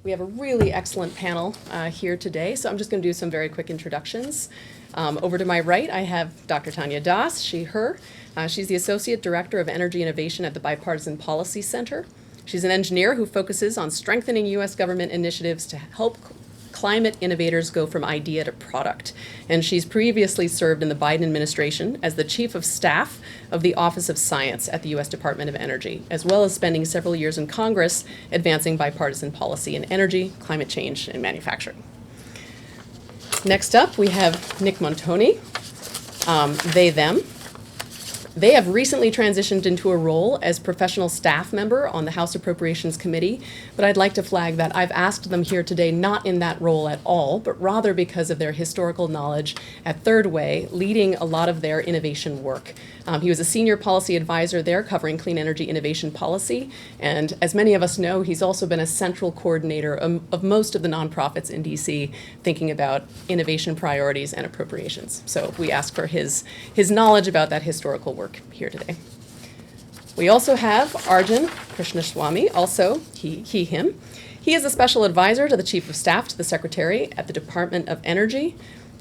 We have a really excellent panel here today, so I'm just going to do some very quick introductions. Over to my right, I have Dr. Tanya Das, she, her. She's the Associate Director of Energy Innovation at the Bipartisan Policy Center. She's an engineer who focuses on strengthening U.S. government initiatives to help climate innovators go from idea to product. And she's previously served in the Biden administration as the Chief of Staff of the Office of Science at the U.S. Department of Energy, as well as spending several years in Congress advancing bipartisan policy in energy, climate change, and manufacturing. Next up, we have Nick Montoni, they, them. They have recently transitioned into a role as professional staff member on the House Appropriations Committee, but I'd like to flag that I've asked them here today not in that role at all, but rather because of their historical knowledge at Third Way, leading a lot of their innovation work. He was a senior policy advisor there covering clean energy innovation policy, and as many of us know, he's also been a central coordinator of most of the nonprofits in DC thinking about innovation priorities and appropriations. So we ask for his knowledge about that historical work here today. We also have Arjun Krishnaswamy, also he, him. He is a special advisor to the Chief of Staff to the Secretary at the Department of Energy.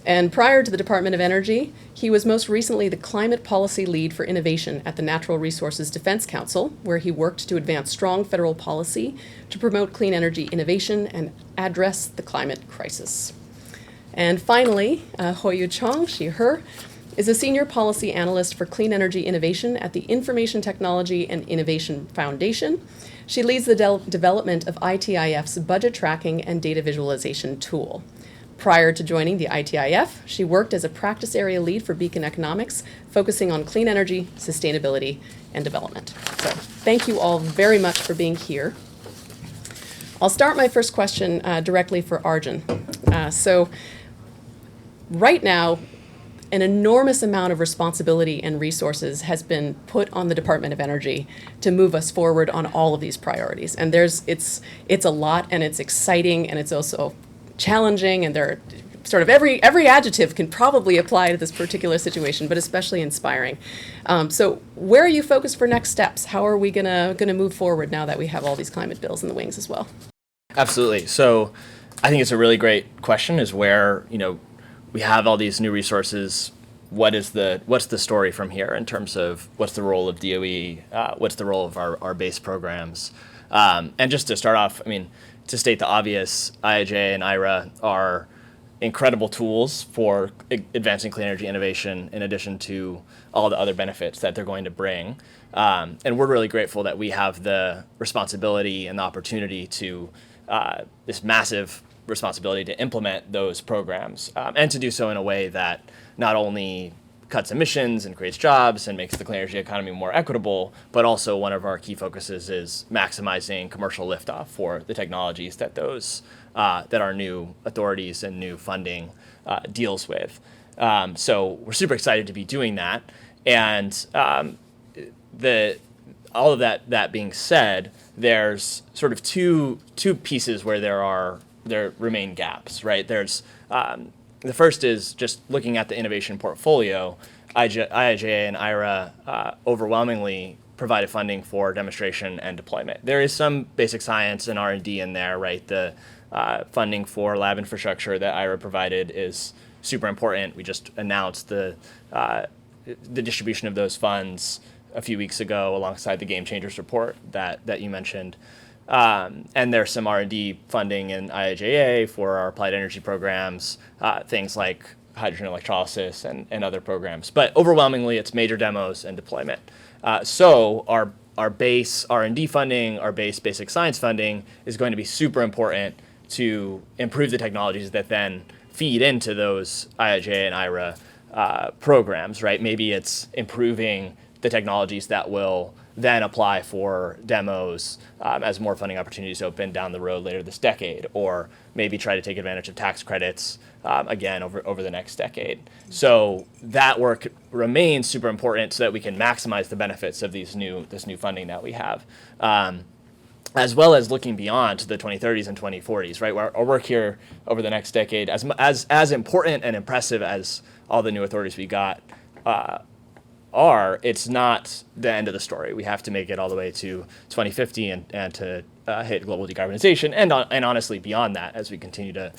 And prior to the Department of Energy, he was most recently the climate policy lead for innovation at the Natural Resources Defense Council, where he worked to advance strong federal policy to promote clean energy innovation and address the climate crisis. And finally, Hoyu Chong, she, her, is a senior policy analyst for clean energy innovation at the Information Technology and Innovation Foundation. She leads the development of ITIF's budget tracking and data visualization tool. Prior to joining the ITIF, she worked as a practice area lead for Beacon Economics, focusing on clean energy, sustainability, and development. So thank you all very much for being here. I'll start my first question directly for Arjun. So right now, an enormous amount of responsibility and resources has been put on the Department of Energy to move us forward on all of these priorities. And it's a lot, and it's exciting, and it's also challenging, and there are sort of every adjective can probably apply to this particular situation, but especially inspiring. So where are you focused for next steps? How are we gonna move forward now that we have all these climate bills in the wings as well? Absolutely. So I think it's a really great question, is where, we have all these new resources. What's the story from here in terms of what's the role of DOE, what's the role of our base programs? And just to start off, to state the obvious, IIJA and IRA are incredible tools for advancing clean energy innovation, in addition to all the other benefits that they're going to bring. And we're really grateful that we have the responsibility and the opportunity to, this massive responsibility to implement those programs, and to do so in a way that not only cuts emissions and creates jobs and makes the clean energy economy more equitable, but also one of our key focuses is maximizing commercial liftoff for the technologies that that our new authorities and new funding deals with. So we're super excited to be doing that. And all of that being said, there's sort of two pieces where there remain gaps, right? There's the first is just looking at the innovation portfolio. IIJA and IRA overwhelmingly provided funding for demonstration and deployment. There is some basic science and R&D in there, right? The funding for lab infrastructure that IRA provided is super important. We just announced the distribution of those funds a few weeks ago alongside the Game Changers report that you mentioned. And there's some R&D funding in IIJA for our applied energy programs, things like hydrogen electrolysis and other programs. But overwhelmingly, it's major demos and deployment. So our base R&D funding, our base basic science funding is going to be super important to improve the technologies that then feed into those IIJA and IRA programs, right? Maybe it's improving the technologies that will then apply for demos as more funding opportunities open down the road later this decade, or maybe try to take advantage of tax credits again over the next decade. So that work remains super important so that we can maximize the benefits of this new funding that we have, as well as looking beyond to the 2030s and 2040s. Right, our work here over the next decade, as important and impressive as all the new authorities we got are, it's not the end of the story. We have to make it all the way to 2050 and to hit global decarbonization and honestly beyond that as we continue to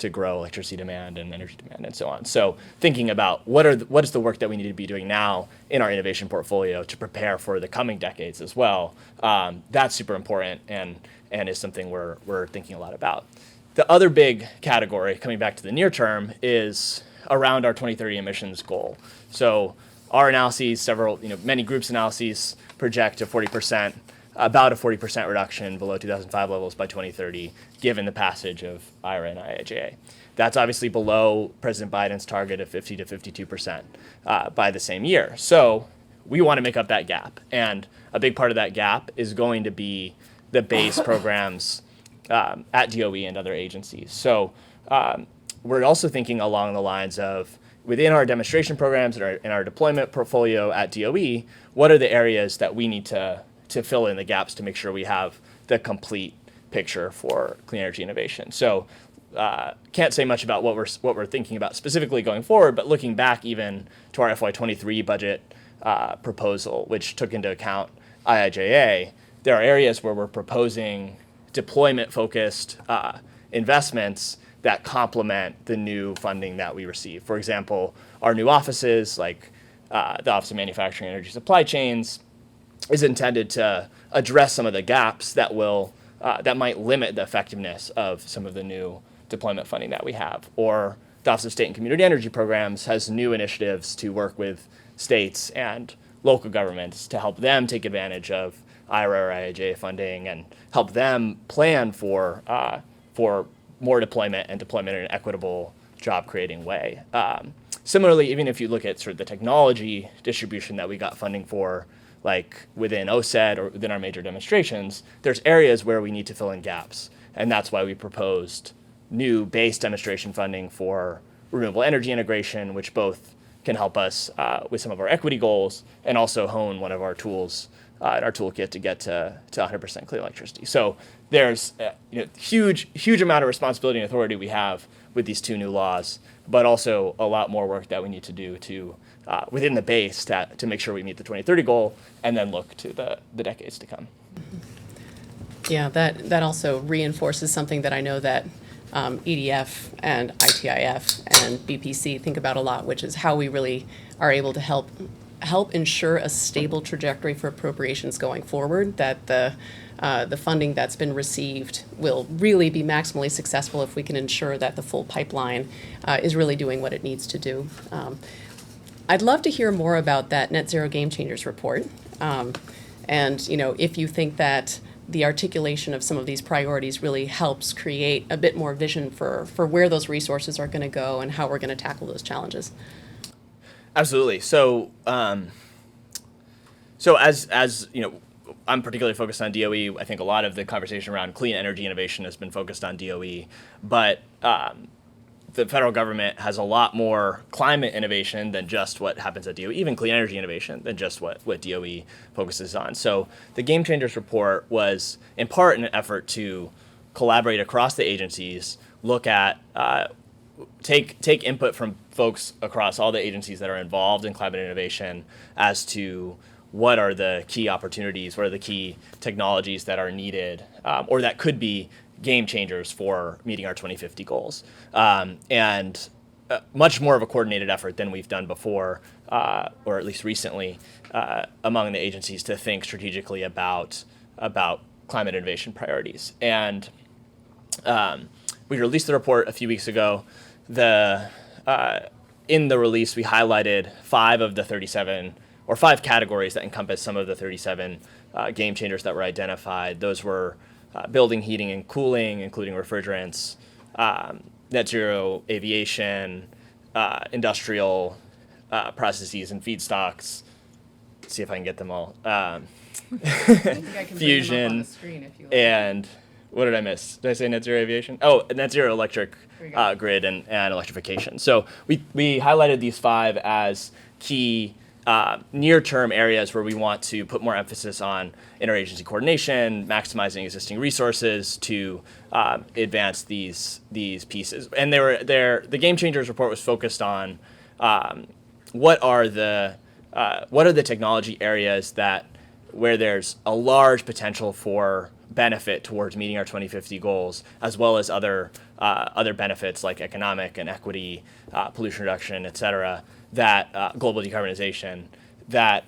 grow electricity demand and energy demand and so on. So thinking about what is the work that we need to be doing now in our innovation portfolio to prepare for the coming decades as well, that's super important and is something we're thinking a lot about. The other big category, coming back to the near term, is around our 2030 emissions goal. So our analyses, many groups' analyses project about a 40% reduction below 2005 levels by 2030, given the passage of IRA and IIJA. That's obviously below President Biden's target of 50 to 52% by the same year. So we want to make up that gap. And a big part of that gap is going to be the base programs at DOE and other agencies. So we're also thinking along the lines of, within our demonstration programs and our deployment portfolio at DOE, what are the areas that we need to fill in the gaps to make sure we have the complete picture for clean energy innovation. So can't say much about what we're thinking about specifically going forward, but looking back even to our FY23 budget proposal, which took into account IIJA, there are areas where we're proposing deployment-focused investments that complement the new funding that we receive. For example, our new offices, like the Office of Manufacturing and Energy Supply Chains, is intended to address some of the gaps that might limit the effectiveness of some of the new deployment funding that we have. Or the Office of State and Community Energy Programs has new initiatives to work with states and local governments to help them take advantage of IRA or IIJA funding and help them plan for more deployment and deployment in an equitable, job-creating way. Similarly, even if you look at sort of the technology distribution that we got funding for, like within OSED or within our major demonstrations, there's areas where we need to fill in gaps. And that's why we proposed new base demonstration funding for renewable energy integration, which both can help us with some of our equity goals and also hone one of our tools in our toolkit to get to 100% clean electricity. So there's huge amount of responsibility and authority we have with these two new laws, but also a lot more work that we need to do to within the base to make sure we meet the 2030 goal and then look to the decades to come. Yeah, that also reinforces something that I know that EDF and ITIF and BPC think about a lot, which is how we really are able to help ensure a stable trajectory for appropriations going forward, that the funding that's been received will really be maximally successful if we can ensure that the full pipeline is really doing what it needs to do. I'd love to hear more about that Net Zero Game Changers report. And if you think that the articulation of some of these priorities really helps create a bit more vision for where those resources are going to go and how we're going to tackle those challenges. Absolutely. So, as you know, I'm particularly focused on DOE. I think a lot of the conversation around clean energy innovation has been focused on DOE, but the federal government has a lot more climate innovation than just what happens at DOE, even clean energy innovation than just what DOE focuses on. So the Game Changers report was in part an effort to collaborate across the agencies, look at, take input from folks across all the agencies that are involved in climate innovation as to what are the key opportunities, what are the key technologies that are needed, or that could be game changers for meeting our 2050 goals. And much more of a coordinated effort than we've done before, or at least recently, among the agencies to think strategically about climate innovation priorities. And we released the report a few weeks ago. In the release, we highlighted 5 categories that encompass some of the 37 game changers that were identified. Those were building, heating, and cooling, including refrigerants, net zero aviation, industrial processes and feedstocks. Let's see if I can get them all. I think I can Fusion, bring them up on the screen if you like. and what did I miss? Did I say net zero aviation? Oh, net zero electric There you go. grid and electrification. So we highlighted these 5 as key near-term areas where we want to put more emphasis on interagency coordination, maximizing existing resources to advance these pieces. And the Game Changers report was focused on what are the what are the technology areas where there's a large potential for benefit towards meeting our 2050 goals, as well as other benefits like economic and equity, pollution reduction, et cetera, that global decarbonization, that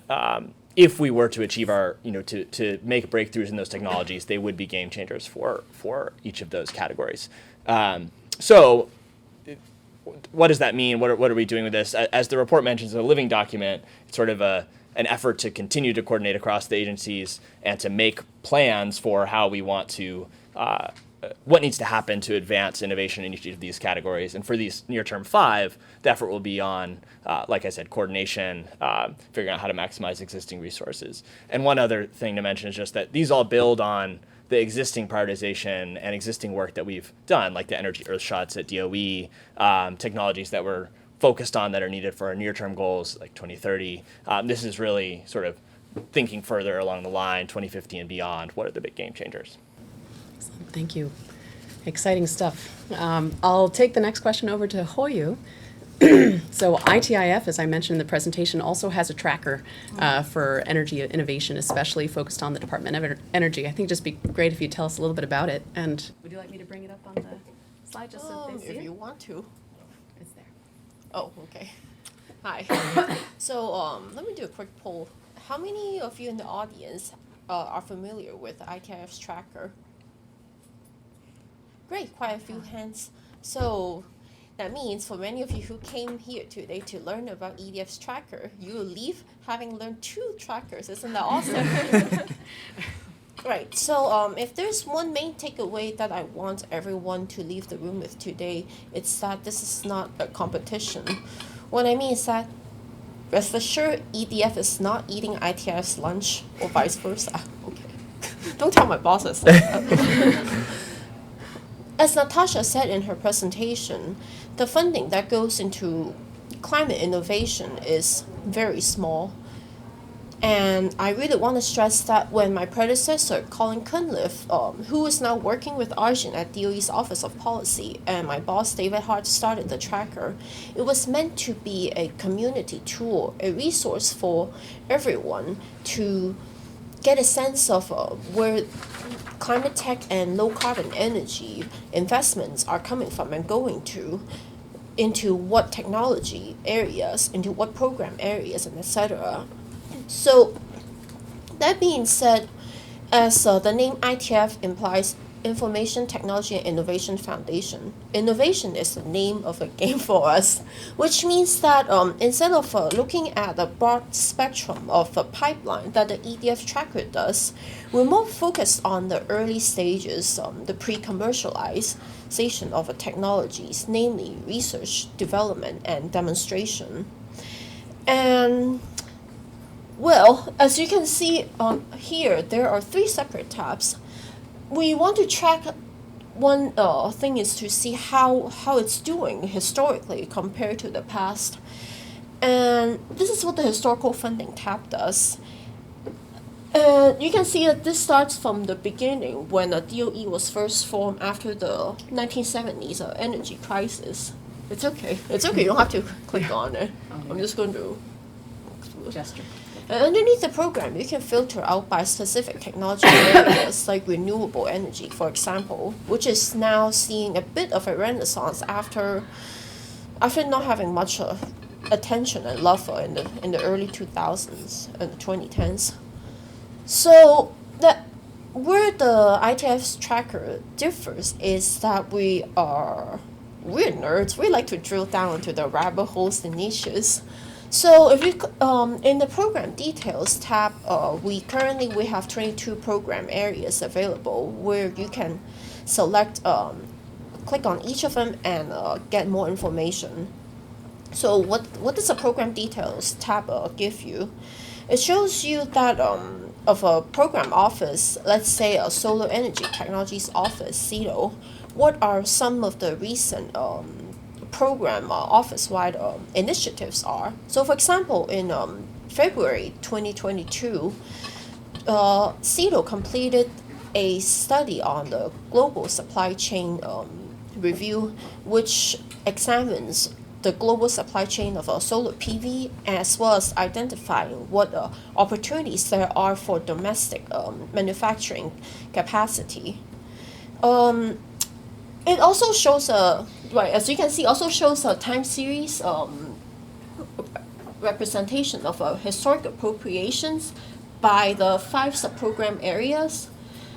if we were to achieve our, to make breakthroughs in those technologies, they would be game changers for each of those categories. So what does that mean? What are we doing with this? As the report mentions in a living document, it's sort of an effort to continue to coordinate across the agencies and to make plans for how we want to, what needs to happen to advance innovation in each of these categories. And for these near-term 5, the effort will be on, like I said, coordination, figuring out how to maximize existing resources. And one other thing to mention is just that these all build on the existing prioritization and existing work that we've done, like the energy earthshots at DOE, technologies that we're focused on that are needed for our near-term goals, like 2030. This is really sort of thinking further along the line, 2050 and beyond. What are the big game changers? Excellent. Thank you. Exciting stuff. I'll take the next question over to Hoyu. So ITIF, as I mentioned in the presentation, also has a tracker for energy innovation, especially focused on the Department of Energy. I think it'd just be great if you tell us a little bit about it. And would you like me to bring it up on the slide just so they see If it? you want to. It's there. Oh, okay. Hi. So let me do a quick poll. How many of you in the audience are familiar with ITIF's tracker? Great, quite a few hands. So that means for many of you who came here today to learn about EDF's tracker, you will leave having learned 2 trackers. Isn't that awesome? Right, so if there's one main takeaway that I want everyone to leave the room with today, it's that this is not a competition. What I mean is that rest assured EDF is not eating ITIF's lunch or vice versa. Okay, don't tell my bosses that. As Natasha said in her presentation, the funding that goes into climate innovation is very small. And I really want to stress that when my predecessor, Colin Cunliffe, who is now working with Arjun at DOE's Office of Policy, and my boss, David Hart, started the tracker, it was meant to be a community tool, a resource for everyone to get a sense of where climate tech and low carbon energy investments are coming from and going to, into what technology areas, into what program areas, and etc. So, that being said, as the name ITF implies, Information Technology and Innovation Foundation, innovation is the name of a game for us, which means that instead of looking at the broad spectrum of the pipeline that the EDF tracker does, we're more focused on the early stages, the pre-commercialization of the technologies, namely research, development, and demonstration. And well, as you can see here, there are 3 separate tabs. We want to track one thing is to see how it's doing historically compared to the past. And this is what the historical funding tab does. And you can see that this starts from the beginning when the DOE was first formed after the 1970s energy crisis. It's okay. It's okay. You don't have to click on it. I'm just going to Gesture. And underneath the program, you can filter out by specific technology areas like renewable energy, for example, which is now seeing a bit of a renaissance after not having much attention and love in the early 2000s and the 2010s. So where the ITF's tracker differs is that we're nerds. We like to drill down into the rabbit holes and niches. So if you in the program details tab, we have 22 program areas available where you can select, click on each of them and get more information. So what does the program details tab give you? It shows you that of a program office, let's say a solar energy technologies office, CETO, what are some of the recent program office-wide initiatives are. So for example, in February 2022, CETO completed a study on the global supply chain review, which examines the global supply chain of solar PV, as well as identifying what opportunities there are for domestic manufacturing capacity. It also shows right, as you can see, also shows a time series representation of historic appropriations by the 5 sub-program areas,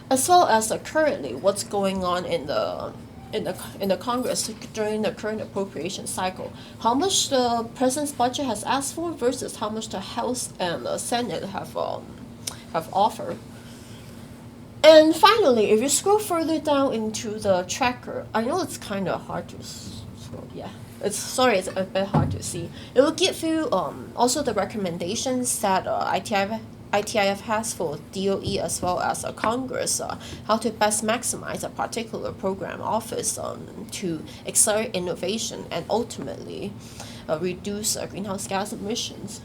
as well as currently what's going on in the Congress during the current appropriation cycle. How much the president's budget has asked for versus how much the House and the Senate have offered. And finally, if you scroll further down into the tracker, I know it's kind of hard to scroll. Yeah, it's a bit hard to see. It will give you also the recommendations that ITIF has for DOE as well as Congress, how to best maximize a particular program office to accelerate innovation and ultimately reduce greenhouse gas emissions.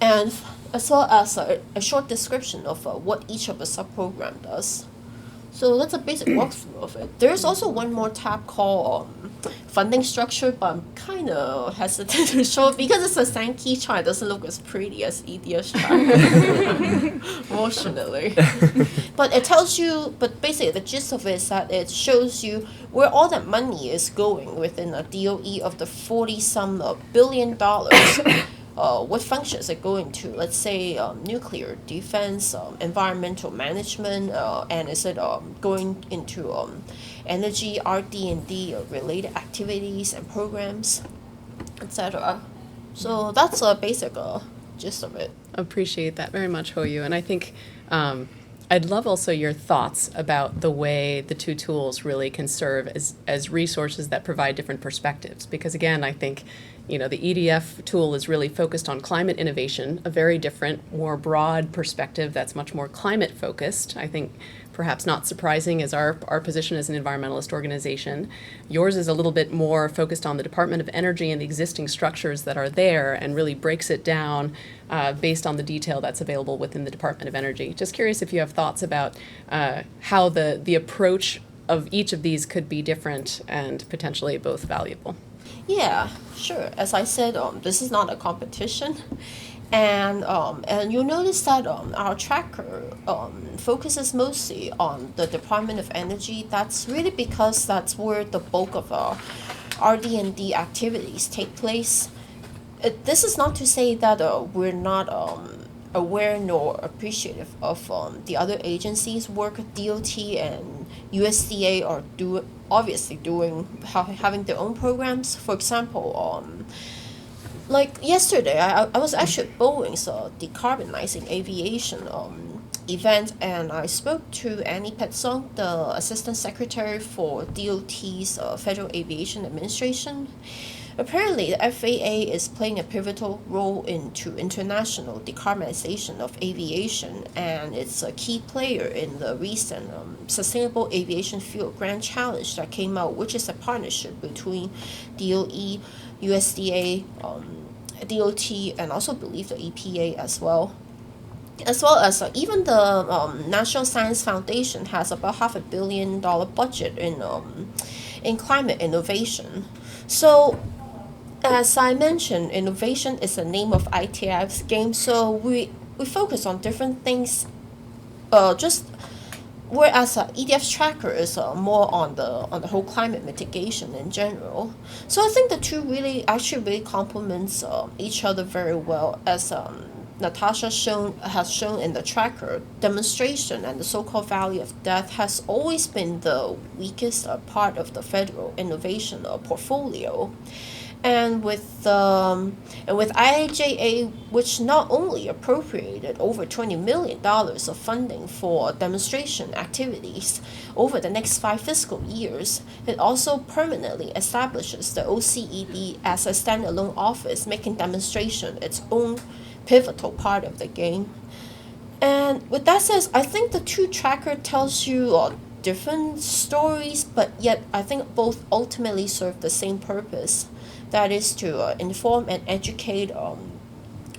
And as well as a short description of what each of the sub-program does. So that's a basic walkthrough of it. There's also one more tab called funding structure, but I'm kind of hesitant to show it because it's a Sankey chart. It doesn't look as pretty as EDF's chart, fortunately. But it tells you, but basically the gist of it is that it shows you where all that money is going within a DOE of the 40-some billion dollars. What functions are going to, let's say, nuclear, defense, environmental management, and is it going into energy, RD&D related activities and programs, etc. So that's a basic gist of it. Appreciate that very much, Hoyu. And I think I'd love also your thoughts about the way the two tools really can serve as resources that provide different perspectives. Because again, I think the EDF tool is really focused on climate innovation, a very different, more broad perspective that's much more climate focused. I think perhaps not surprising as our position as an environmentalist organization. Yours is a little bit more focused on the Department of Energy and the existing structures that are there and really breaks it down based on the detail that's available within the Department of Energy. Just curious if you have thoughts about how the approach of each of these could be different and potentially both valuable. Yeah, sure. As I said, this is not a competition. And you'll notice that our tracker focuses mostly on the Department of Energy. That's really because that's where the bulk of our RD&D activities take place. This is not to say that we're not aware nor appreciative of the other agencies' work. DOT and USDA are obviously having their own programs. For example, like yesterday, I was actually at Boeing's decarbonizing aviation event, and I spoke to Annie Petzong, the Assistant Secretary for DOT's Federal Aviation Administration. Apparently, the FAA is playing a pivotal role into international decarbonization of aviation, and it's a key player in the recent Sustainable Aviation Fuel Grand Challenge that came out, which is a partnership between DOE, USDA, DOT, and also believe the EPA as well. As well as even the National Science Foundation has about $500 million budget in climate innovation. So, as I mentioned, innovation is the name of ITIF's game. So we focus on different things. Whereas EDF's tracker is more on the whole climate mitigation in general. So I think the two really complements each other very well, as Natasha has shown in the tracker. Demonstration and the so-called value of death has always been the weakest part of the federal innovation portfolio. And with IIJA, which not only appropriated over $20 million of funding for demonstration activities over the next 5 fiscal years, it also permanently establishes the OCED as a standalone office, making demonstration its own pivotal part of the game. And with that said, I think the two tracker tells you different stories, but yet I think both ultimately serve the same purpose. That is to inform and educate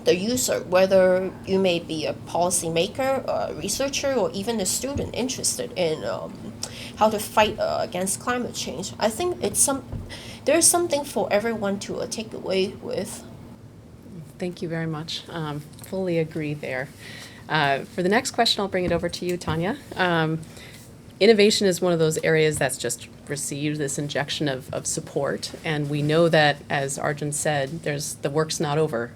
the user, whether you may be a policymaker, a researcher, or even a student interested in how to fight against climate change. I think there's something for everyone to take away with. Thank you very much. Fully agree there. For the next question, I'll bring it over to you, Tanya. Innovation is one of those areas that's just received this injection of support, and we know that, as Arjun said, the work's not over.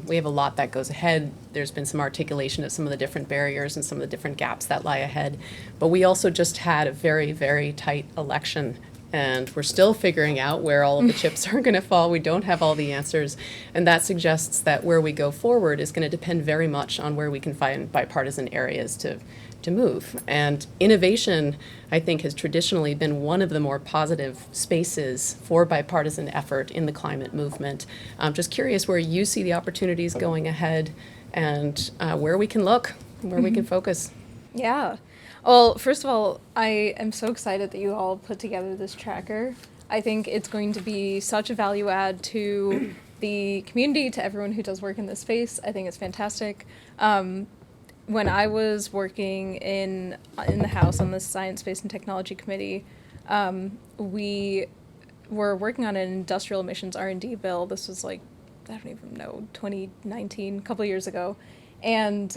We have a lot that goes ahead. There's been some articulation of some of the different barriers and some of the different gaps that lie ahead. But we also just had a very, very tight election, and we're still figuring out where all of the chips are going to fall. We don't have all the answers, and that suggests that where we go forward is going to depend very much on where we can find bipartisan areas to move. And innovation, I think, has traditionally been one of the more positive spaces for bipartisan effort in the climate movement. I'm just curious where you see the opportunities going ahead and where we can look, where we can focus. Yeah. Well, first of all, I am so excited that you all put together this tracker. I think it's going to be such a value add to the community, to everyone who does work in this space. I think it's fantastic. When I was working in the House on the Science, Space, and Technology Committee, we were working on an industrial emissions R&D bill. This was like, I don't even know, 2019, a couple of years ago. And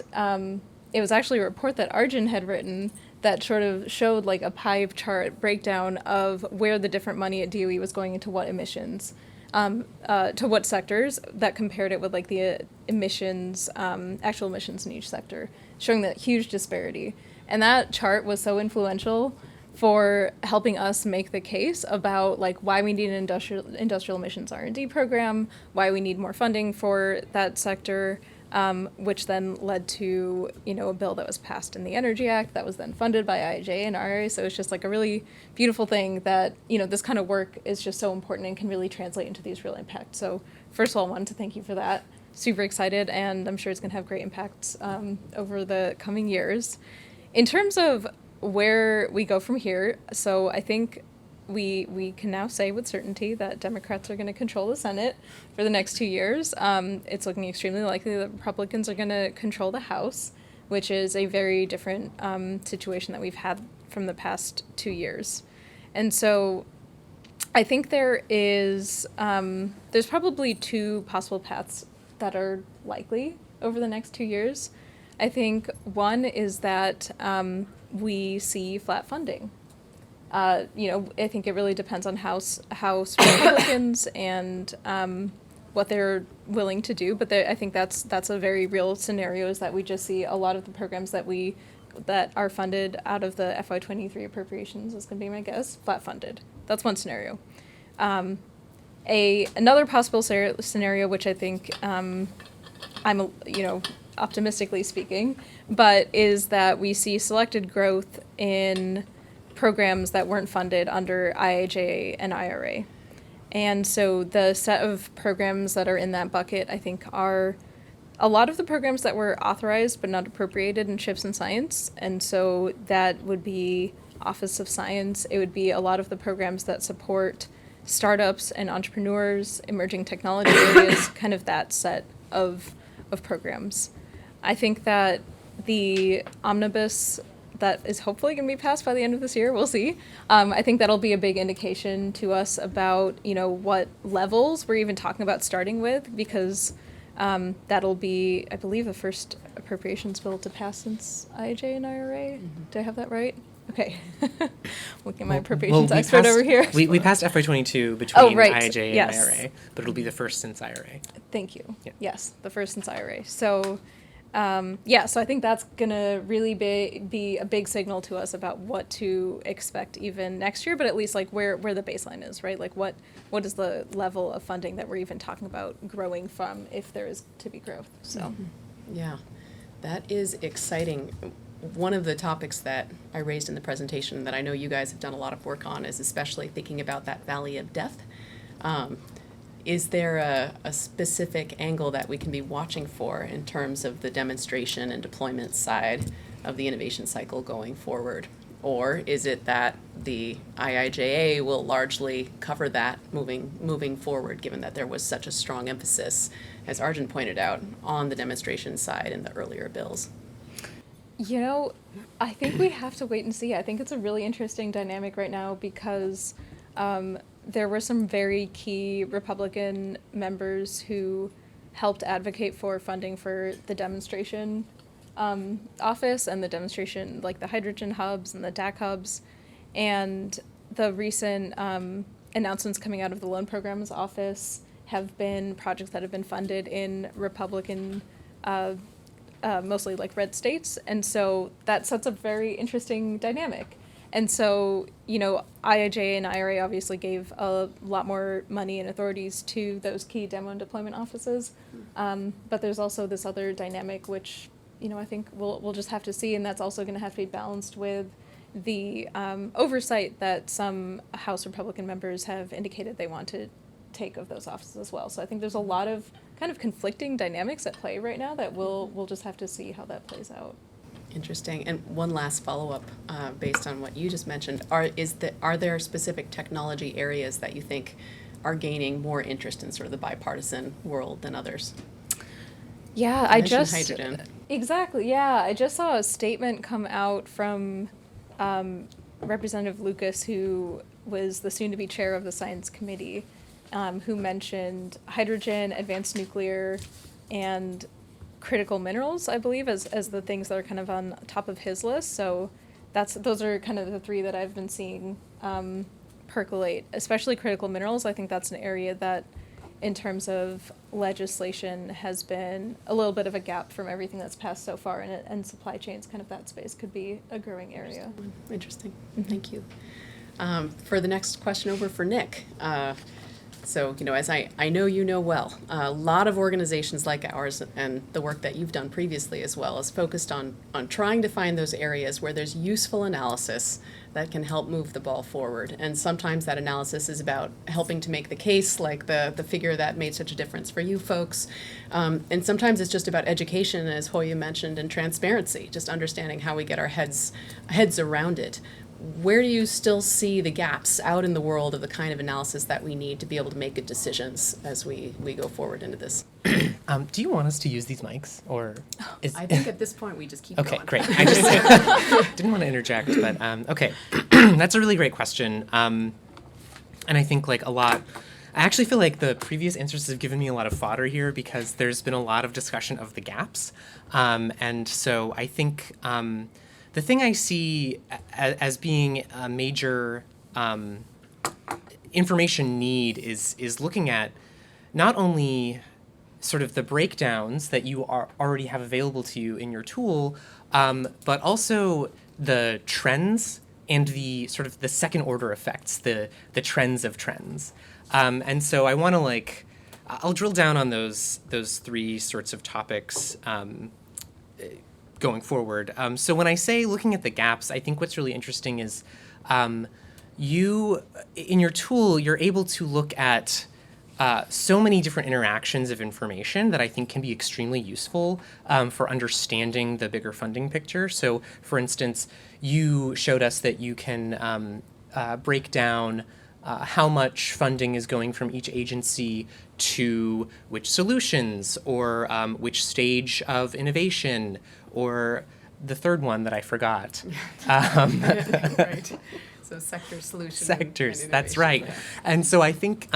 it was actually a report that Arjun had written that sort of showed like a pie chart breakdown of where the different money at DOE was going into what emissions. To what sectors, that compared it with like the emissions, actual emissions in each sector, showing that huge disparity. And that chart was so influential for helping us make the case about like why we need an industrial emissions R&D program, why we need more funding for that sector, which then led to, a bill that was passed in the Energy Act that was then funded by IIJA and IRA. So it's just like a really beautiful thing that, this kind of work is just so important and can really translate into these real impacts. So first of all, I wanted to thank you for that. Super excited, and I'm sure it's going to have great impacts over the coming years. In terms of where we go from here, so I think we can now say with certainty that Democrats are going to control the Senate for the next 2 years. It's looking extremely likely that Republicans are going to control the House, which is a very different situation that we've had from the past 2 years. And so I think there's probably two possible paths that are likely over the next 2 years. I think one is that we see flat funding. I think it really depends on House Republicans and what they're willing to do. But I think that's a very real scenario, is that we just see a lot of the programs that are funded out of the FY23 appropriations is going to be, my guess, flat funded. That's one scenario. Another possible scenario, which I think I'm optimistically speaking, but is that we see selected growth in programs that weren't funded under IIJA and IRA. And so the set of programs that are in that bucket, I think, are a lot of the programs that were authorized but not appropriated in CHIPS and Science. And so that would be Office of Science. It would be a lot of the programs that support startups and entrepreneurs, emerging technology areas, kind of that set of programs. I think that the omnibus that is hopefully going to be passed by the end of this year, we'll see. I think that'll be a big indication to us about, what levels we're even talking about starting with, because that'll be, I believe, the first appropriations bill to pass since IIJA and IRA. Mm-hmm. Do I have that right? Okay. Looking at my appropriations expert over here. We passed FY22 between right. IIJA Yes. and IRA, but it'll be the first since IRA. Thank you. Yeah. Yes, the first since IRA. So, so I think that's going to really be a big signal to us about what to expect even next year, but at least like where the baseline is, right? Like what is the level of funding that we're even talking about growing from, if there is to be growth. So, Yeah, that is exciting. One of the topics that I raised in the presentation that I know you guys have done a lot of work on is especially thinking about that valley of death. Is there a specific angle that we can be watching for in terms of the demonstration and deployment side of the innovation cycle going forward? Or is it that the IIJA will largely cover that moving forward, given that there was such a strong emphasis, as Arjun pointed out, on the demonstration side in the earlier bills? You know, I think we have to wait and see. I think it's a really interesting dynamic right now because there were some very key Republican members who helped advocate for funding for the demonstration office and the demonstration, like the hydrogen hubs and the DAC hubs. And the recent announcements coming out of the loan programs office have been projects that have been funded in Republican mostly like red states, and so that sets a very interesting dynamic. And so, you know, IIJ and IRA obviously gave a lot more money and authorities to those key demo and deployment offices, but there's also this other dynamic which, you know, I think we'll just have to see, and that's also going to have to be balanced with the oversight that some House Republican members have indicated they want to take of those offices as well. So I think there's a lot of kind of conflicting dynamics at play right now that we'll just have to see how that plays out. Interesting. And one last follow-up based on what you just mentioned. Are there specific technology areas that you think are gaining more interest in sort of the bipartisan world than others? Yeah, You I mentioned just hydrogen. exactly. Yeah, I just saw a statement come out from Representative Lucas, who was the soon-to-be chair of the Science Committee, who mentioned hydrogen, advanced nuclear, and critical minerals, I believe, as the things that are kind of on top of his list. So those are kind of the three that I've been seeing percolate, especially critical minerals. I think that's an area that, in terms of legislation, has been a little bit of a gap from everything that's passed so far, and supply chains, kind of that space could be a growing area. Interesting. Thank you. For the next question over for Nick. So, you know, as I know you know well, a lot of organizations like ours and the work that you've done previously as well is focused on trying to find those areas where there's useful analysis that can help move the ball forward. And sometimes that analysis is about helping to make the case, like the figure that made such a difference for you folks. And sometimes it's just about education, as Hoya mentioned, and transparency, just understanding how we get our heads around it. Where do you still see the gaps out in the world of the kind of analysis that we need to be able to make good decisions as we go forward into this? Do you want us to use these mics, or is I think at this point we just keep okay? going. Great. I just didn't want to interject, but okay, that's a really great question, and I think like a lot. I actually feel like the previous answers have given me a lot of fodder here because there's been a lot of discussion of the gaps, and so I think. The thing I see as being a major information need is looking at not only sort of the breakdowns that you already have available to you in your tool, but also the trends and the sort of the second order effects, the trends of trends. And so I want to I'll drill down on those three sorts of topics going forward. So when I say looking at the gaps, I think what's really interesting is you, in your tool, you're able to look at so many different interactions of information that I think can be extremely useful for understanding the bigger funding picture. So for instance, you showed us that you can break down how much funding is going from each agency to which solutions or which stage of innovation, or the third one that I forgot. Right. So sector solution. Sectors, and that's innovation. right. And so I think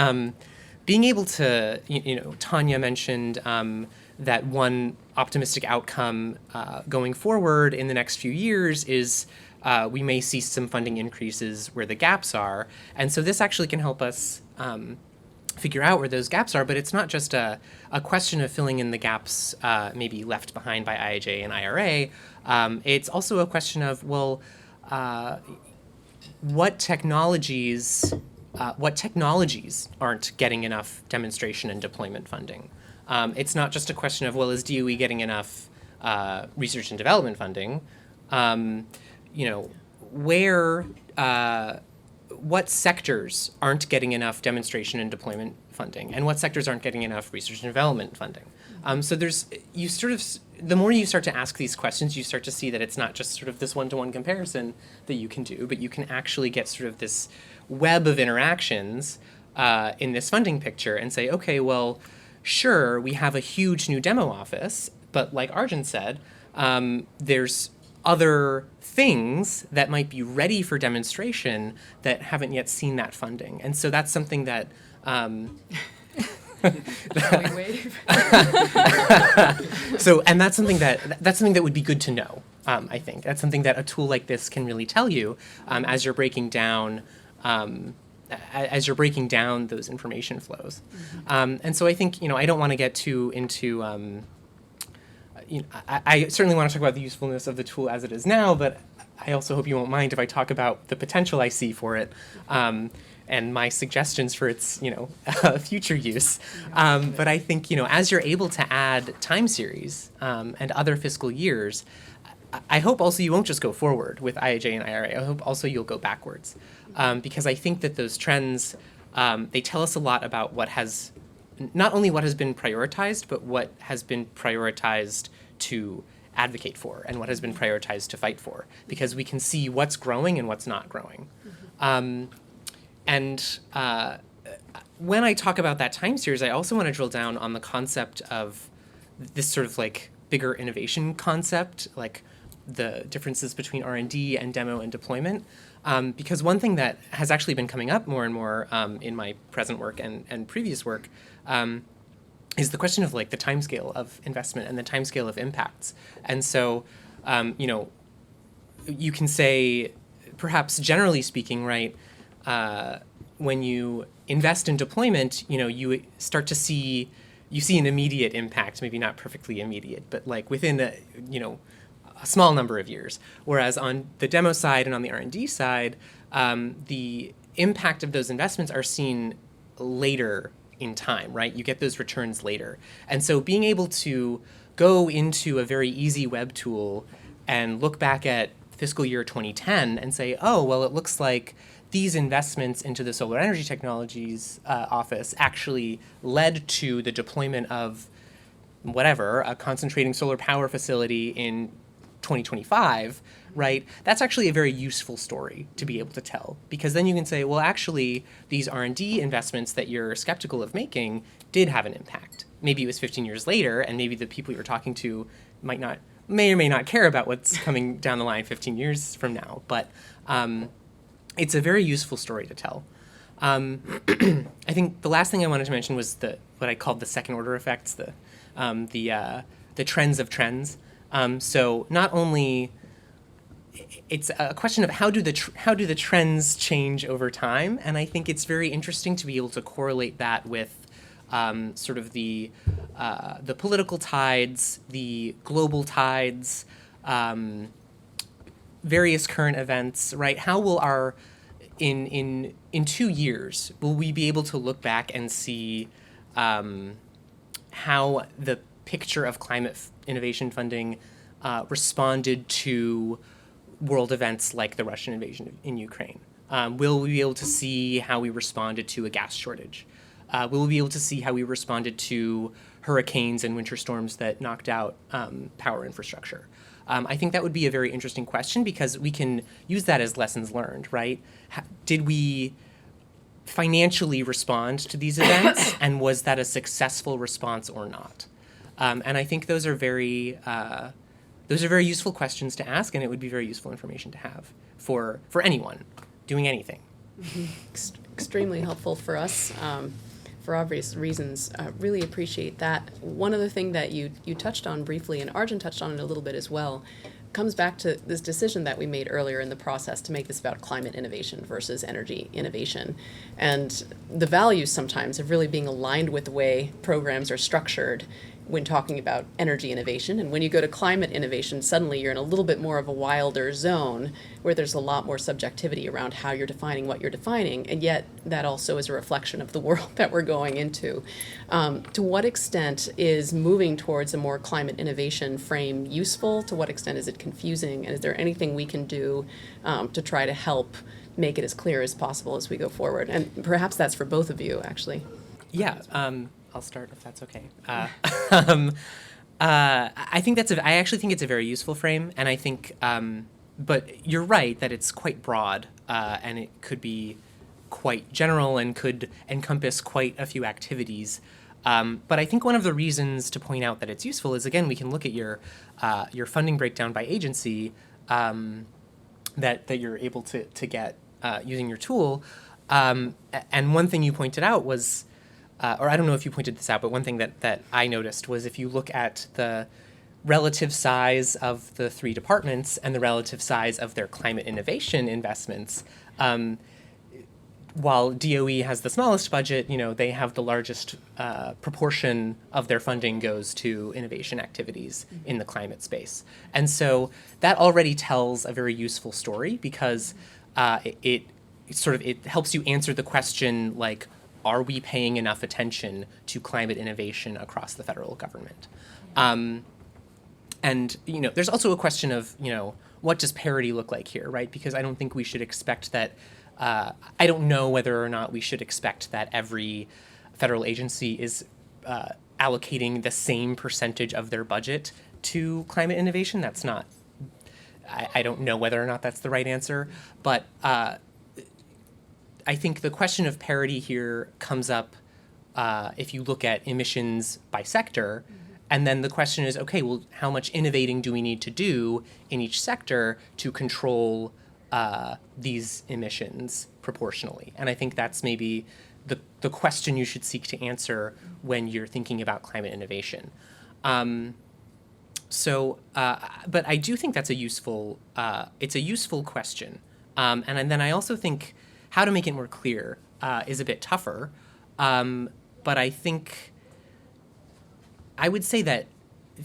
being able to, Tanya mentioned that one optimistic outcome going forward in the next few years is we may see some funding increases where the gaps are. And so this actually can help us figure out where those gaps are, but it's not just a question of filling in the gaps maybe left behind by IIJ and IRA. It's also a question of, well, what technologies aren't getting enough demonstration and deployment funding? It's not just a question of, well, is DOE getting enough research and development funding? What sectors aren't getting enough demonstration and deployment funding, and what sectors aren't getting enough research and development funding. So the more you start to ask these questions, you start to see that it's not just sort of this one-to-one comparison that you can do, but you can actually get sort of this web of interactions in this funding picture and say, okay, well, sure, we have a huge new demo office, but like Arjun said, there's other things that might be ready for demonstration that haven't yet seen that funding. And so that's something that We waited for- and that's something that would be good to know. I think that's something that a tool like this can really tell you as you're breaking down those information flows. And so I think I don't want to get too into. I certainly want to talk about the usefulness of the tool as it is now, but I also hope you won't mind if I talk about the potential I see for it. And my suggestions for its, future use. But I think, as you're able to add time series and other fiscal years, I hope also you won't just go forward with IIJA and IRA. I hope also you'll go backwards. Because I think that those trends, they tell us a lot about not only what has been prioritized, but what has been prioritized to advocate for and what has been prioritized to fight for. Because we can see what's growing and what's not growing. When I talk about that time series, I also want to drill down on the concept of this sort of like bigger innovation concept, like the differences between R&D and demo and deployment. Because one thing that has actually been coming up more and more in my present work and previous work is the question of like the timescale of investment and the timescale of impacts. And so, you can say, perhaps generally speaking, right, when you invest in deployment, you start to see an immediate impact, maybe not perfectly immediate, but like within a small number of years. Whereas on the demo side and on the R&D side, the impact of those investments are seen later in time, right? You get those returns later. And so being able to go into a very easy web tool and look back at fiscal year 2010 and say, oh, well, it looks like these investments into the Solar Energy Technologies office actually led to the deployment of whatever, a concentrating solar power facility in 2025, right? That's actually a very useful story to be able to tell, because then you can say, well, actually, these R&D investments that you're skeptical of making did have an impact. Maybe it was 15 years later, and maybe the people you're talking to may or may not care about what's coming down the line 15 years from now, but it's a very useful story to tell. I think the last thing I wanted to mention was what I called the second order effects, the trends of trends. So not only it's a question of how do the trends change over time, and I think it's very interesting to be able to correlate that with sort of the political tides, the global tides, various current events, right? How will in 2 years, will we be able to look back and see how the picture of climate innovation funding responded to world events like the Russian invasion in Ukraine? Will we be able to see how we responded to a gas shortage? Will we be able to see how we responded to hurricanes and winter storms that knocked out power infrastructure? I think that would be a very interesting question, because we can use that as lessons learned, right? Did we financially respond to these events, and was that a successful response or not? And I think those are very useful questions to ask, and it would be very useful information to have for anyone doing anything. Extremely helpful for us. For obvious reasons, really appreciate that. One other thing that you touched on briefly, and Arjun touched on it a little bit as well, comes back to this decision that we made earlier in the process to make this about climate innovation versus energy innovation. And the values sometimes of really being aligned with the way programs are structured when talking about energy innovation. And when you go to climate innovation, suddenly you're in a little bit more of a wilder zone where there's a lot more subjectivity around how you're defining what you're defining. And yet that also is a reflection of the world that we're going into. To what extent is moving towards a more climate innovation frame useful? To what extent is it confusing? And is there anything we can do to try to help make it as clear as possible as we go forward? And perhaps that's for both of you, actually. Yeah. I'll start if that's okay. I actually think it's a very useful frame, and I think, but you're right that it's quite broad, and it could be quite general and could encompass quite a few activities. But I think one of the reasons to point out that it's useful is, again, we can look at your funding breakdown by agency, that you're able to get using your tool. And one thing you pointed out was, or I don't know if you pointed this out, but one thing that I noticed was if you look at the relative size of the three departments and the relative size of their climate innovation investments, while DOE has the smallest budget, they have the largest proportion of their funding goes to innovation activities in the climate space. And so that already tells a very useful story because it helps you answer the question, like, are we paying enough attention to climate innovation across the federal government? And there's also a question of, what does parity look like here, right? Because I don't think we should expect that. I don't know whether or not we should expect that every federal agency is allocating the same percentage of their budget to climate innovation. That's not. I don't know whether or not that's the right answer, but I think the question of parity here comes up if you look at emissions by sector. And then the question is, okay, well, how much innovating do we need to do in each sector to control these emissions proportionally? And I think that's maybe the question you should seek to answer when you're thinking about climate innovation. But I do think that's it's a useful question. And then I also think how to make it more clear is a bit tougher. But I think I would say that,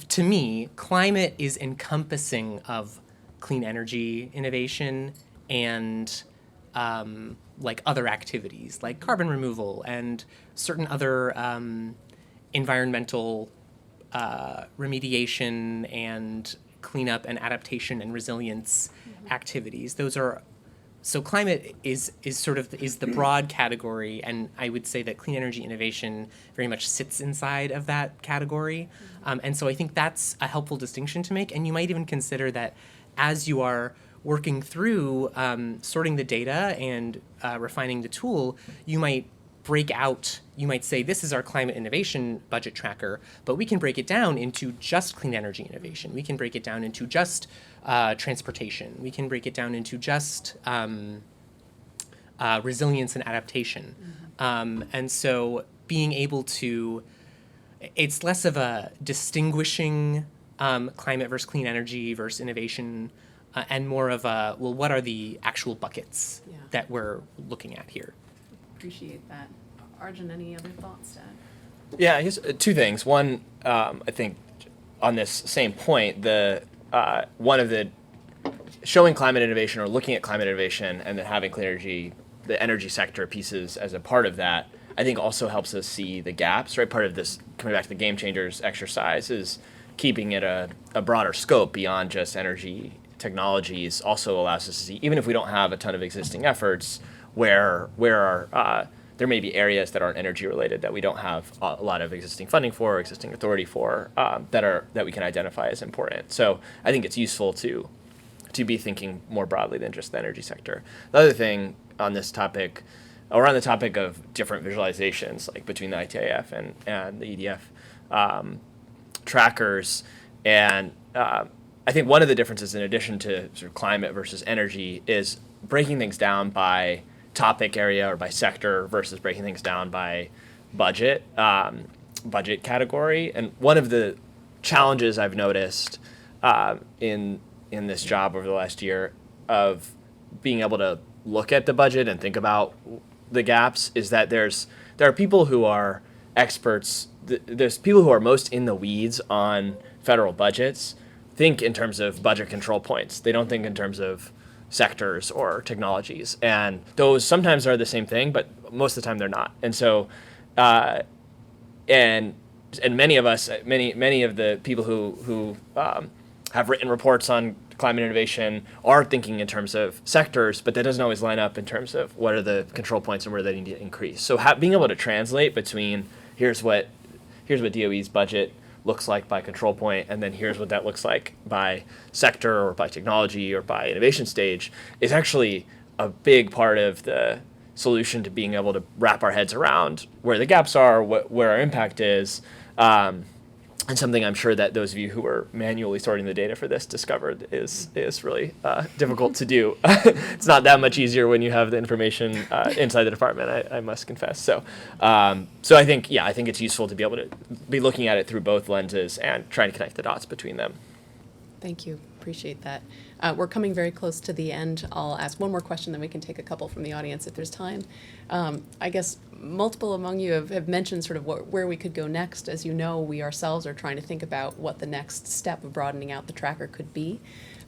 to me, climate is encompassing of clean energy innovation and like other activities, like carbon removal and certain other environmental remediation and cleanup and adaptation and resilience activities. So climate is the broad category, and I would say that clean energy innovation very much sits inside of that category. And so I think that's a helpful distinction to make. And you might even consider that as you are working through sorting the data and refining the tool, you might say, this is our climate innovation budget tracker, but we can break it down into just clean energy innovation. We can break it down into just transportation. We can break it down into just resilience and adaptation. And so being able to, it's less of a distinguishing climate versus clean energy versus innovation, and more of a, well, what are the actual buckets that we're looking at here? Appreciate that. Arjun, any other thoughts to add? Yeah, I guess two things. One, I think on this same point, one of the showing climate innovation or looking at climate innovation and then having clean energy, the energy sector pieces as a part of that, I think also helps us see the gaps, right? Part of this, coming back to the Game Changers exercise, is keeping it a broader scope beyond just energy technologies also allows us to see, even if we don't have a ton of existing efforts, where are there may be areas that aren't energy related that we don't have a lot of existing funding for, or existing authority for, that we can identify as important. So I think it's useful to be thinking more broadly than just the energy sector. The other thing on this topic, or on the topic of different visualizations, like between the ITIF and the EDF trackers, and I think one of the differences, in addition to sort of climate versus energy, is breaking things down by topic area or by sector versus breaking things down by budget category. And one of the challenges I've noticed in this job over the last year of being able to look at the budget and think about the gaps is that there are people who are experts. There's people who are most in the weeds on federal budgets think in terms of budget control points. They don't think in terms of sectors or technologies, and those sometimes are the same thing, but most of the time they're not. And so, and many of us, many of the people who have written reports on climate innovation are thinking in terms of sectors, but that doesn't always line up in terms of what are the control points and where they need to increase. So being able to translate between here's what DOE's budget looks like by control point, and then here's what that looks like by sector or by technology or by innovation stage is actually a big part of the solution to being able to wrap our heads around where the gaps are, where our impact is, and something I'm sure that those of you who were manually sorting the data for this discovered is really difficult to do. It's not that much easier when you have the information inside the department, I must confess. So I think it's useful to be able to be looking at it through both lenses and trying to connect the dots between them. Thank you. Appreciate that. We're coming very close to the end. I'll ask one more question, then we can take a couple from the audience if there's time. I guess multiple among you have mentioned sort of where we could go next. As you know, we ourselves are trying to think about what the next step of broadening out the tracker could be.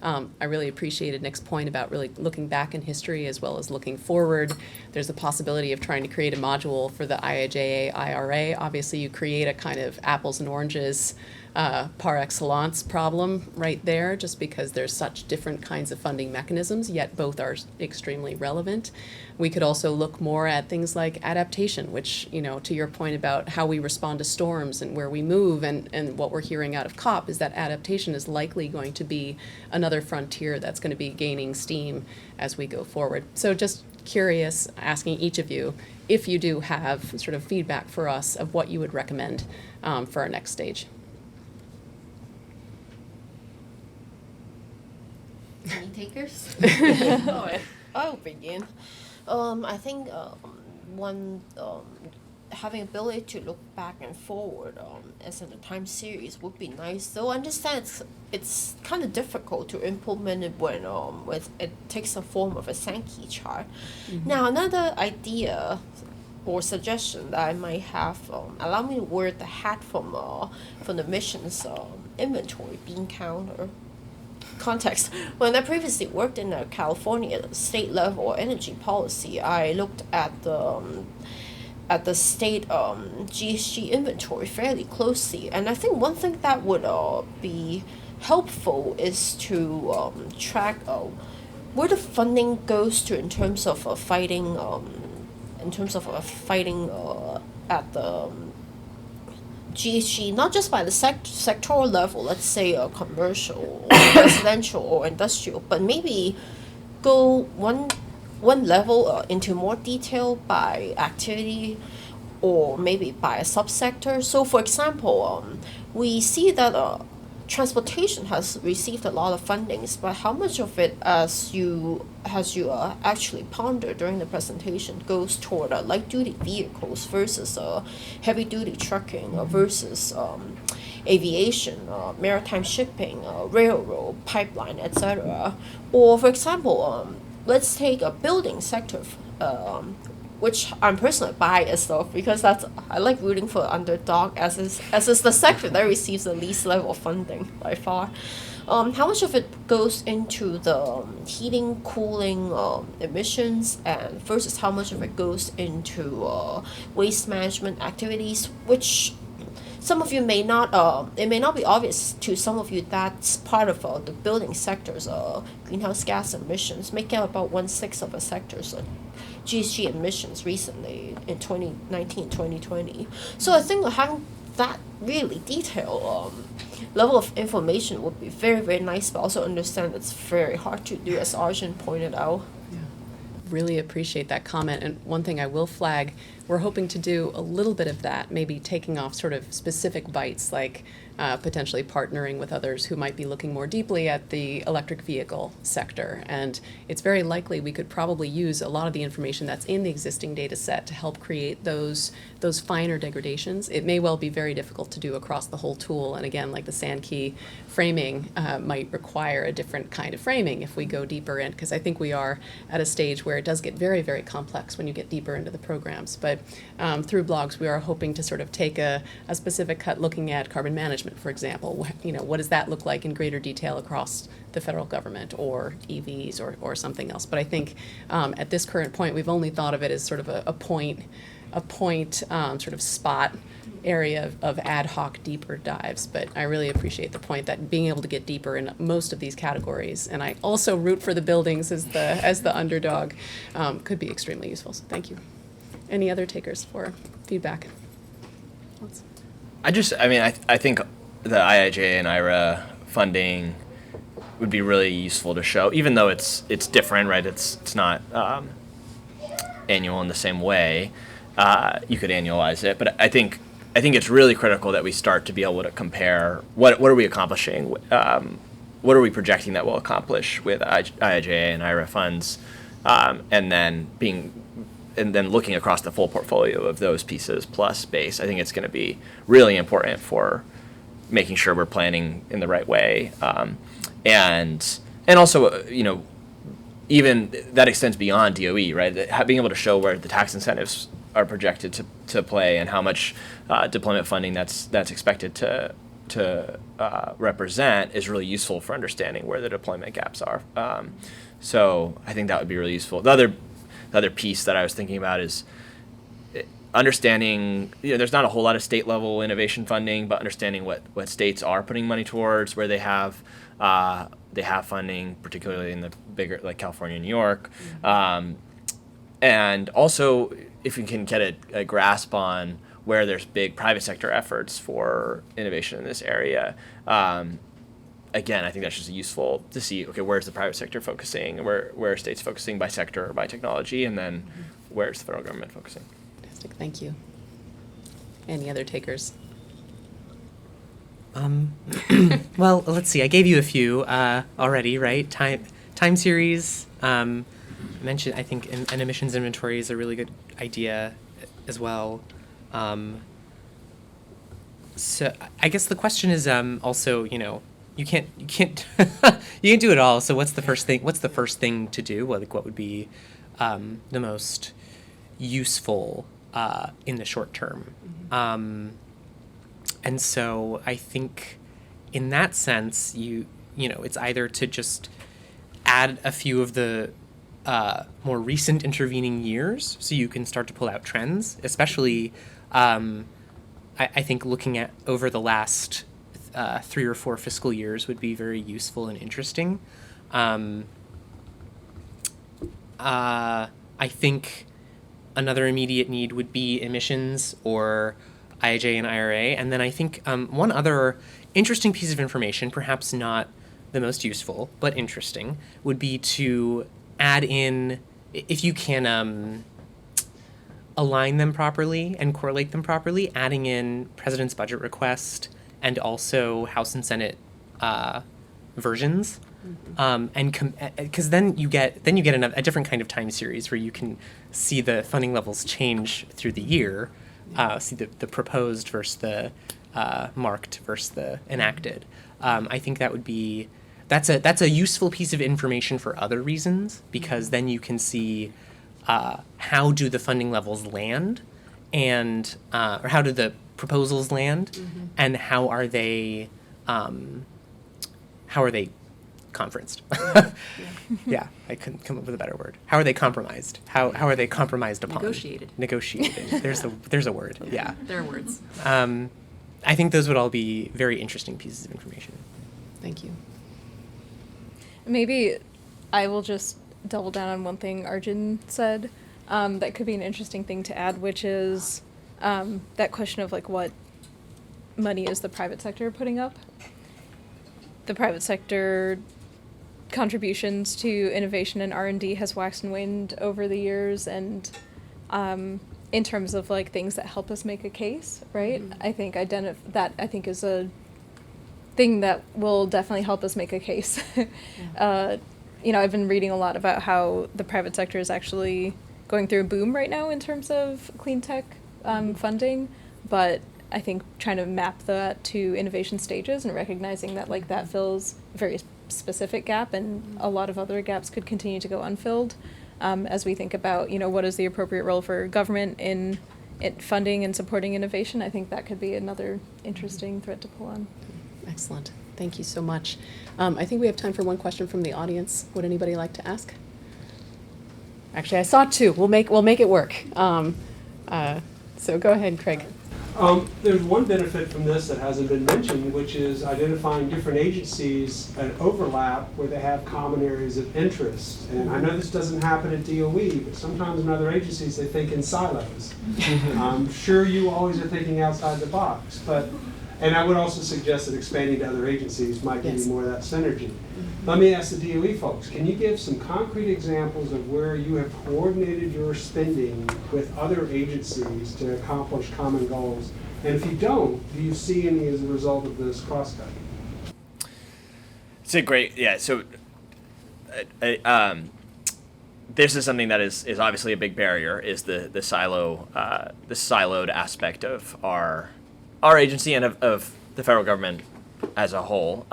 I really appreciated Nick's point about really looking back in history as well as looking forward. There's a possibility of trying to create a module for the IIJA IRA. Obviously, you create a kind of apples and oranges par excellence problem right there, just because there's such different kinds of funding mechanisms, yet both are extremely relevant. We could also look more at things like adaptation, which, to your point about how we respond to storms and where we move, and what we're hearing out of COP is that adaptation is likely going to be another frontier that's going to be gaining steam as we go forward. So just curious, asking each of you, if you do have sort of feedback for us of what you would recommend for our next stage. Any takers? I'll begin. I think having ability to look back and forward as in a time series would be nice. Though I understand it's kind of difficult to implement it when it takes the form of a Sankey chart. Mm-hmm. Now another idea or suggestion that I might have, allow me to wear the hat from the missions inventory bean counter context. When I previously worked in the California state level energy policy, I looked at the state GHG inventory fairly closely, and I think one thing that would be helpful is to track where the funding goes to in terms of fighting at the GHG, not just by the sectoral level, let's say commercial, or residential, or industrial, but maybe go one level into more detail by activity, or maybe by a subsector. So, for example, we see that transportation has received a lot of fundings, but how much of it, as you actually pondered during the presentation, goes toward light duty vehicles versus heavy duty trucking versus aviation, maritime shipping, railroad, pipeline, etc. Or, for example, let's take a building sector, which I'm personally biased of, because I like rooting for underdog, as is the sector that receives the least level of funding by far. How much of it goes into the heating, cooling, emissions, and versus how much of it goes into waste management activities, which some of you may not, it may not be obvious to some of you that's part of the building sector's greenhouse gas emissions, making up about 1/6 of a sector's GHG emissions recently in 2019, 2020. So I think having that really detailed level of information would be very, very nice, but also understand it's very hard to do, as Arjun pointed out. Really appreciate that comment. And one thing I will flag, we're hoping to do a little bit of that, maybe taking off sort of specific bites, like potentially partnering with others who might be looking more deeply at the electric vehicle sector. And it's very likely we could probably use a lot of the information that's in the existing data set to help create those finer degradations. It may well be very difficult to do across the whole tool. And again, like the Sankey framing might require a different kind of framing if we go deeper in, because I think we are at a stage where it does get very, very complex when you get deeper into the programs. But through blogs, we are hoping to sort of take a specific cut looking at carbon management, for example. What does that look like in greater detail across the federal government, or EVs, or something else? But I think at this current point, we've only thought of it as sort of a point sort of spot area of ad hoc deeper dives. But I really appreciate the point that being able to get deeper in most of these categories, and I also root for the buildings as the underdog, could be extremely useful. So thank you. Any other takers for feedback? I think the IIJA and IRA funding would be really useful to show, even though it's different, right? It's not annual in the same way. You could annualize it, but I think I think it's really critical that we start to be able to compare what are we accomplishing, what are we projecting that we'll accomplish with IIJA and IRA funds, and then looking across the full portfolio of those pieces plus space. I think it's going to be really important for making sure we're planning in the right way, and also even that extends beyond DOE, right? Being able to show where the tax incentives are projected to play and how much deployment funding that's expected to represent is really useful for understanding where the deployment gaps are. So I think that would be really useful. The other piece that I was thinking about is understanding, there's not a whole lot of state level innovation funding, but understanding what states are putting money towards, where they have funding, particularly in the bigger, like California and New York. And also, if we can get a grasp on where there's big private sector efforts for innovation in this area, again, I think that's just useful to see, okay, where's the private sector focusing, where are states focusing by sector or by technology, and then where's the federal government focusing? Fantastic, thank you. Any other takers? Well, let's see. I gave you a few already, right? Time series. Mentioned. I think an emissions inventory is a really good idea as well. So I guess the question is also, you can't you can't do it all. So what's the first thing to do? What would be the most useful in the short term? And so I think in that sense, it's either to just add a few of the more recent intervening years so you can start to pull out trends, especially I think looking at over the last 3 or 4 fiscal years would be very useful and interesting. I think another immediate need would be emissions or IIJA and IRA. And then I think one other interesting piece of information, perhaps not the most useful, but interesting, would be to add in, if you can align them properly and correlate them properly, adding in President's budget request and also House and Senate versions. Because then you get a different kind of time series where you can see the funding levels change through the year, see the proposed versus the marked versus the enacted. I think that's a useful piece of information for other reasons, because then you can see how do the funding levels land, and or how do the proposals land, and how are they conferenced? Yeah, I couldn't come up with a better word. How are they compromised? How are they compromised upon? Negotiated. There's a word. Yeah. There are words. I think those would all be very interesting pieces of information. Thank you. Maybe I will just double down on one thing Arjun said that could be an interesting thing to add, which is that question of what money is the private sector putting up. The private sector contributions to innovation and R&D has waxed and waned over the years, and in terms of things that help us make a case, right? I think that is a thing that will definitely help us make a case. I've been reading a lot about how the private sector is actually going through a boom right now in terms of clean tech funding, but I think trying to map that to innovation stages and recognizing that that fills a very specific gap, and a lot of other gaps could continue to go unfilled as we think about what is the appropriate role for government in funding and supporting innovation. I think that could be another interesting thread to pull on. Excellent. Thank you so much. I think we have time for one question from the audience. Would anybody like to ask? Actually, I saw 2. We'll make it work. So go ahead, Craig. There's one benefit from this that hasn't been mentioned, which is identifying different agencies at overlap where they have common areas of interest. And I know this doesn't happen at DOE, but sometimes in other agencies they think in silos. I'm sure you always are thinking outside the box, but And I would also suggest that expanding to other agencies might give Yes. you more of that synergy. Let me ask the DOE folks, can you give some concrete examples of where you have coordinated your spending with other agencies to accomplish common goals? And if you don't, do you see any as a result of this cross-cutting? It's a great, yeah. So, this is something that is obviously a big barrier. Is the siloed aspect of our agency and of the federal government as a whole.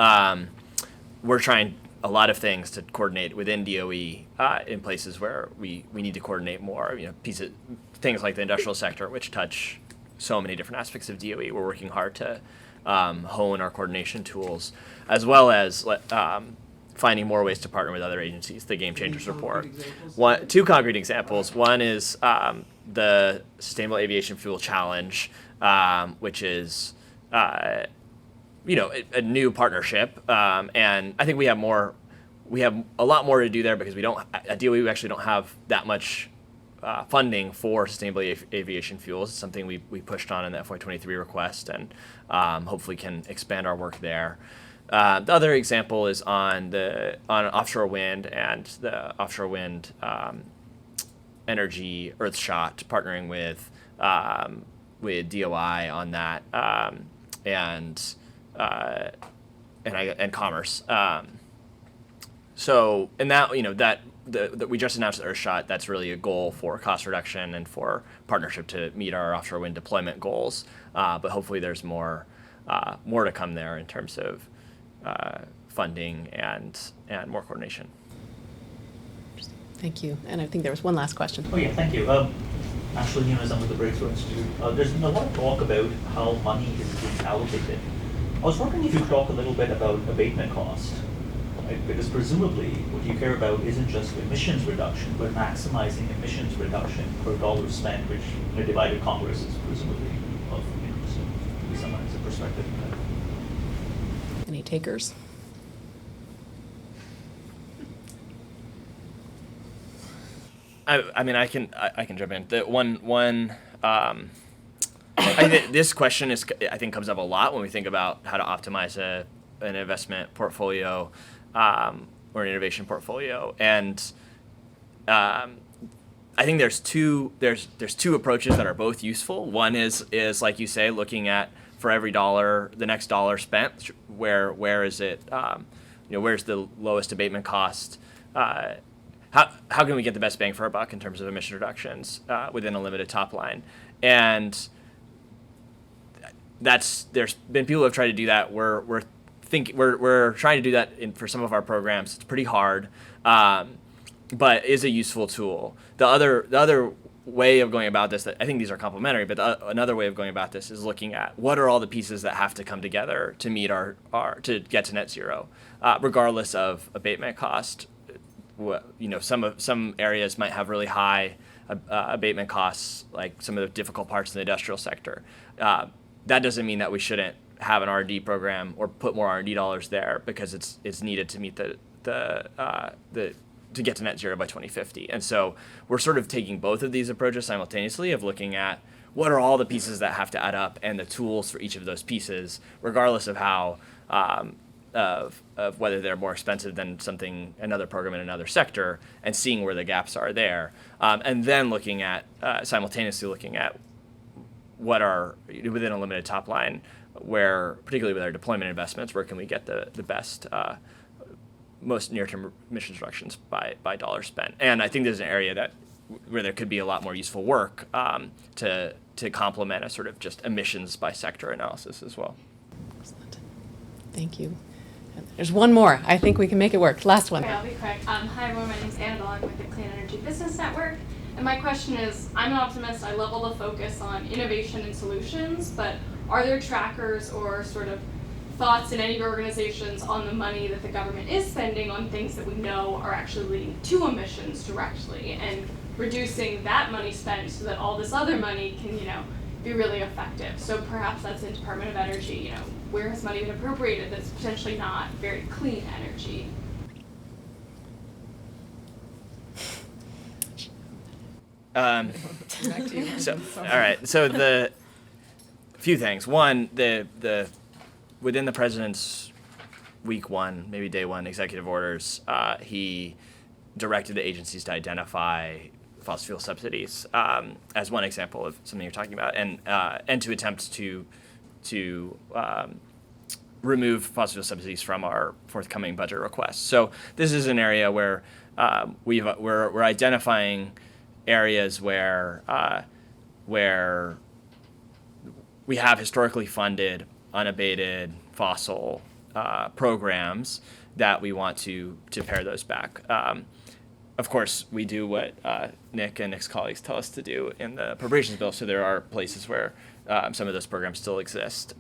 We're trying a lot of things to coordinate within DOE in places where we need to coordinate more. Things like the industrial sector, which touch so many different aspects of DOE. We're working hard to hone our coordination tools, as well as finding more ways to partner with other agencies. The Game Changers report. Two concrete examples. One is the Sustainable Aviation Fuel Challenge, which is a new partnership, and I think we have a lot more to do there because at DOE we actually don't have that much funding for sustainable aviation fuels. It's something we pushed on in the FY23 request, and hopefully can expand our work there. The other example is on offshore wind and the offshore wind energy Earthshot, partnering with DOI on that, and Commerce. So in that that we just announced the Earthshot, that's really a goal for cost reduction and for partnership to meet our offshore wind deployment goals. But hopefully there's more to come there in terms of funding and more coordination. Thank you. And I think there was one last question. Oh yeah, thank you. Ashley Nunes, I'm with the Breakthrough Institute. There's been a lot of talk about how money is being allocated. I was wondering if you could talk a little bit about abatement cost, right? Because presumably what you care about isn't just emissions reduction, but maximizing emissions reduction per dollar spent, which in a divided Congress is presumably of interest. So maybe someone has a perspective on that. Any takers? I mean, I can jump in. This question I think comes up a lot when we think about how to optimize an investment portfolio or an innovation portfolio, and I think there's two approaches that are both useful. One is like you say, looking at for every dollar, the next dollar spent, where is it? Where's the lowest abatement cost? How can we get the best bang for our buck in terms of emission reductions within a limited top line? And there's been people who have tried to do that. We're trying to do that for some of our programs. It's pretty hard, but is a useful tool. The other way of going about this, I think these are complementary, but another way of going about this is looking at what are all the pieces that have to come together to meet to get to net zero, regardless of abatement cost. Some areas might have really high abatement costs, like some of the difficult parts in the industrial sector. That doesn't mean that we shouldn't have an R&D program or put more R&D dollars there, because it's needed to meet to get to net zero by 2050. And so we're sort of taking both of these approaches simultaneously, of looking at what are all the pieces that have to add up and the tools for each of those pieces, regardless of how of whether they're more expensive than another program in another sector, and seeing where the gaps are there, and then simultaneously looking at what are within a limited top line, where particularly with our deployment investments, where can we get the best most near-term emissions reductions by dollars spent. And I think there's an area where there could be a lot more useful work to complement a sort of just emissions by sector analysis as well. Excellent. Thank you. There's one more. I think we can make it work. Last one. Okay, I'll be quick. Hi everyone, my name is Annabelle. I'm with the Clean Energy Business Network. And my question is, I'm an optimist. I love all the focus on innovation and solutions, but are there trackers or sort of thoughts in any organizations on the money that the government is spending on things that we know are actually leading to emissions directly, and reducing that money spent so that all this other money can, be really effective? So perhaps that's in Department of Energy, where has money been appropriated that's potentially not very clean energy? So, all right. So the few things. One, the within the president's week one, maybe day one executive orders, he directed the agencies to identify fossil fuel subsidies as one example of something you're talking about, and to attempt to remove fossil fuel subsidies from our forthcoming budget requests. So this is an area where we're identifying areas where we have historically funded unabated fossil programs that we want to pare those back. Of course, we do what Nick and Nick's colleagues tell us to do in the appropriations bill, so there are places where some of those programs still exist.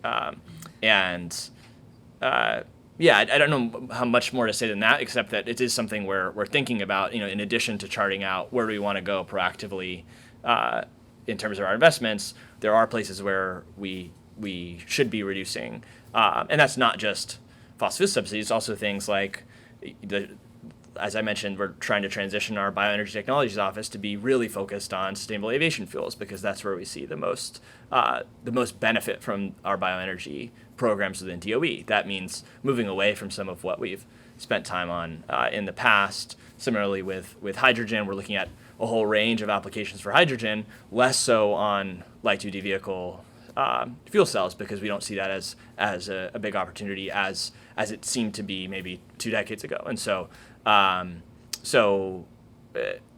Yeah, I don't know how much more to say than that, except that it is something we're thinking about, in addition to charting out where do we want to go proactively in terms of our investments. There are places where we should be reducing, and that's not just fossil fuel subsidies, also things like as I mentioned, we're trying to transition our bioenergy technologies office to be really focused on sustainable aviation fuels, because that's where we see the most benefit from our bioenergy programs within DOE. That means moving away from some of what we've spent time on in the past. Similarly with hydrogen, we're looking at a whole range of applications for hydrogen, less so on light-duty vehicle fuel cells, because we don't see that as a big opportunity as it seemed to be maybe 2 decades ago. And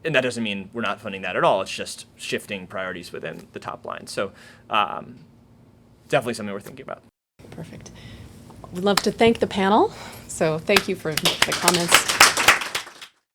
and that doesn't mean we're not funding that at all. It's just shifting priorities within the top line. So definitely something we're thinking about. Perfect. We'd love to thank the panel. So thank you for the comments.